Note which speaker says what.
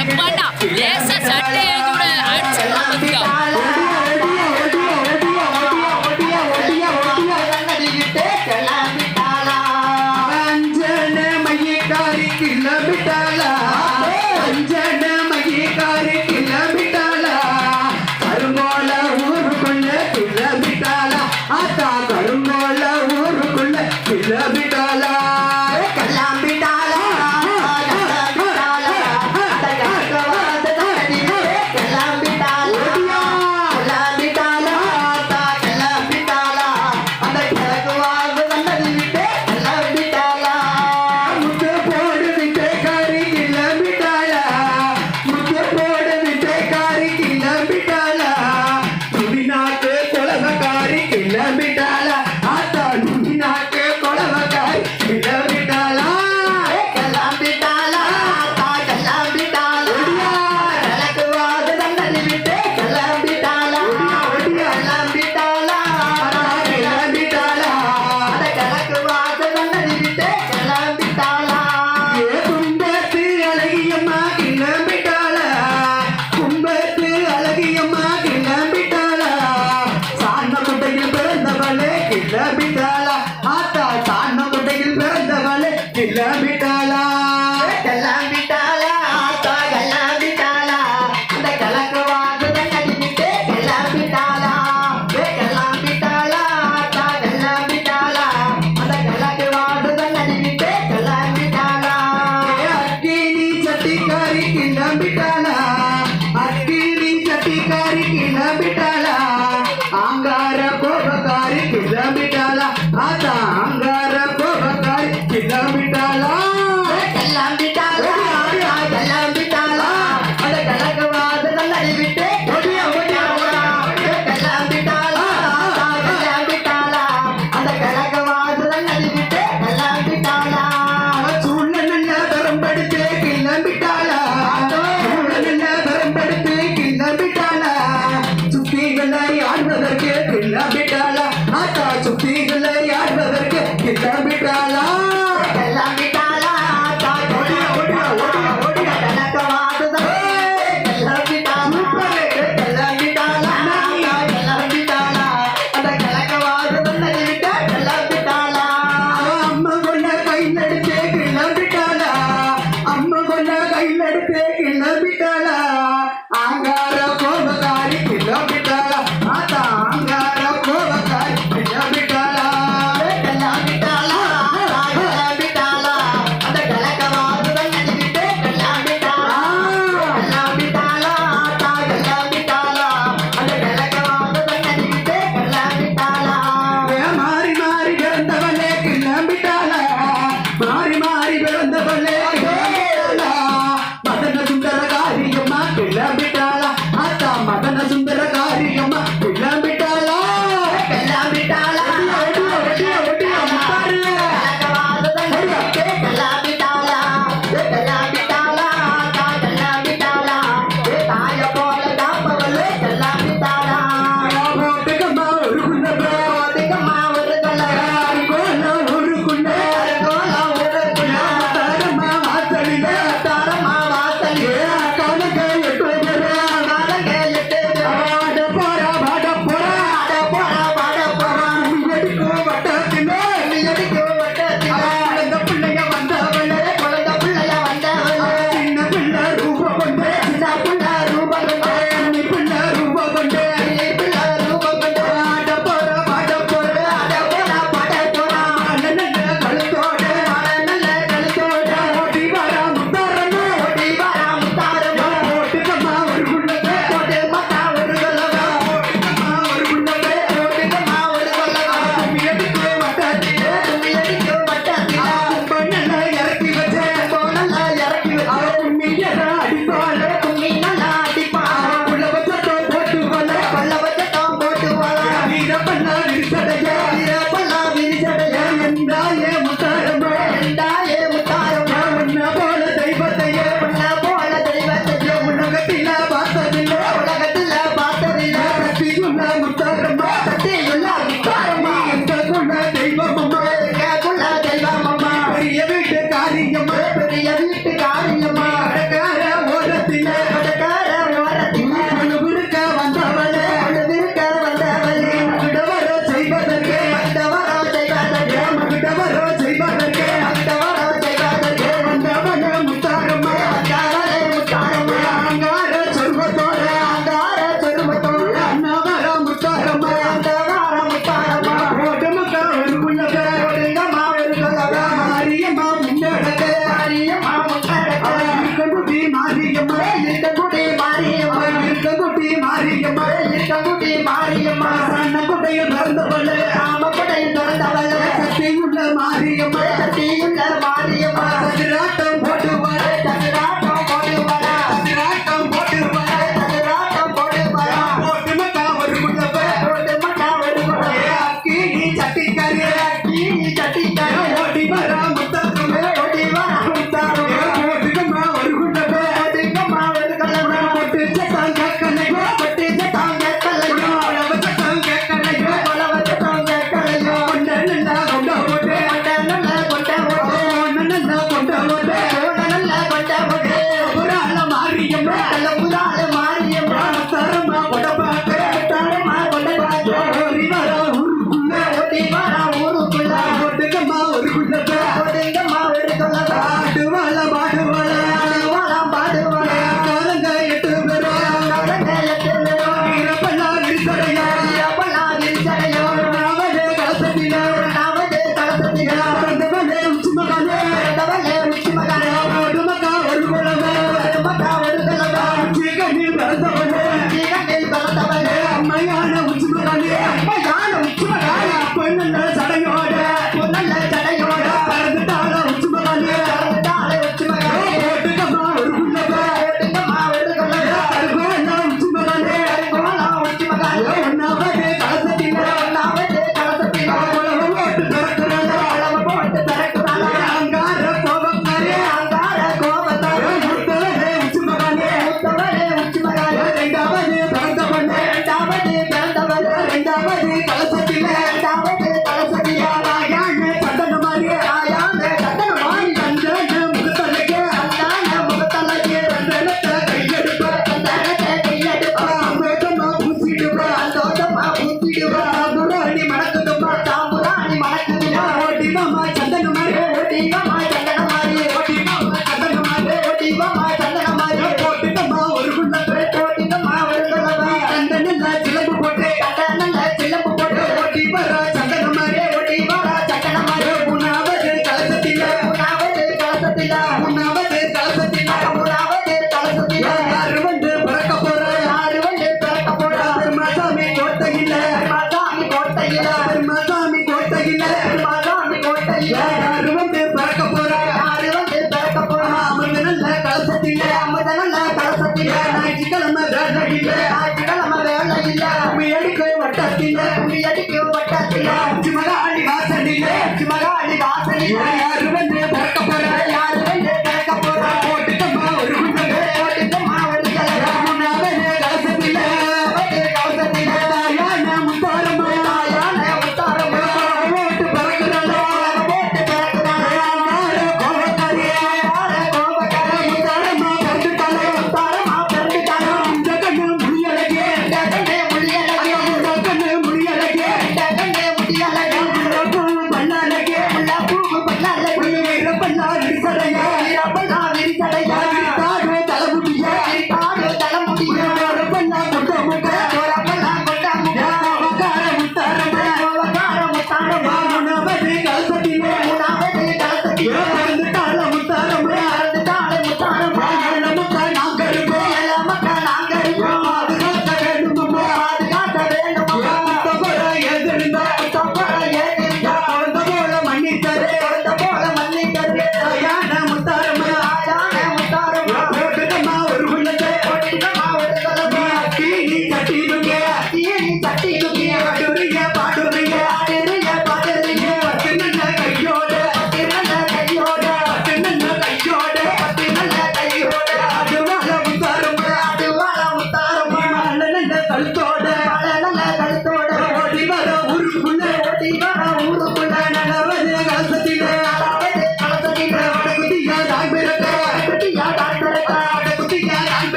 Speaker 1: எப்பாடா லேசா சட்டையை கூட அடிச்சலாம் வந்துடா.
Speaker 2: பெரிய வீட்டு காரியம்மா கடக்கார ஓரத்திலே விருக்க வந்தவளே விடவரோ செய்வதற்கு வந்தவளே முத்தாரம்மா அங்கார சொர்வத்தோட அன்னவர முத்தாரம்மா ஓட்டமக்கா ஒரு குள்ளவே மாரியம்மா முன்னடக்க இருக்கங்குடி மாரியம்மா அன்னக்குட்டையில் பிறந்தவளே சக்தியுள்ள மாரியம்மா சதிராட்டம் போடுவாளே ஓட்டமக்கா ஒரு குள்ளவே அக்கி நீ சட்டிக்காரி ஓடி வரா முத்தாரம்மா ஓட்டுக்கம்மா ஒரு குள்ளவே ஒட்டு சத்தம் கேட்கலையோ கொண்டனல்ல கொண்ட ஓட்டு புராண மாரியம்மா தரமா கொடபாட்டு ஓடி வரா ஊருக்குள்ள ஓட்டுக்கம்மா ஒரு குள்ளவே பாடுவாள காலங்க 8 பேரும் இறப்பெல்லாம் விரிசடையா நாவலே கலசத்தில பிறந்தவளே உச்சிமகாலே ஓடுமக்கா ஒரு குலவே உச்சிகனில் பிறந்தவளே அம்மையான உச்சிமகாலே பொன்னல்ல சடையோட பறந்துட்டாள உச்சிமகாலே ஓட்டுக்கம்மா ஒரு குள்ளவே உச்சிமகாலே ஒன்னாவது கலசத்தில ஓட்டு பிறக்கிறாள அங்கார கோபக்காரே முத்தவளே உச்சிமகாலே ரெண்டாவது பிறந்தவளே ரெண்டாவது கலசத்தில ஆயானே சந்தன மாதிரி சந்தன முகத்தலைக்கு சந்தனத்தை கையெடுப்பா அம்பேதமா பூசிடுவா தாம்புராணி மணக்குதுமா ஓடி மாமா சந்தன மாதிரி ஓட்டுக்கம்மா ஒரு குள்ளவே சந்தனல்ல சிலம்பு போட்டு ஓடி வரா சந்தன மாதிரி உண்ணாவது கலசத்தில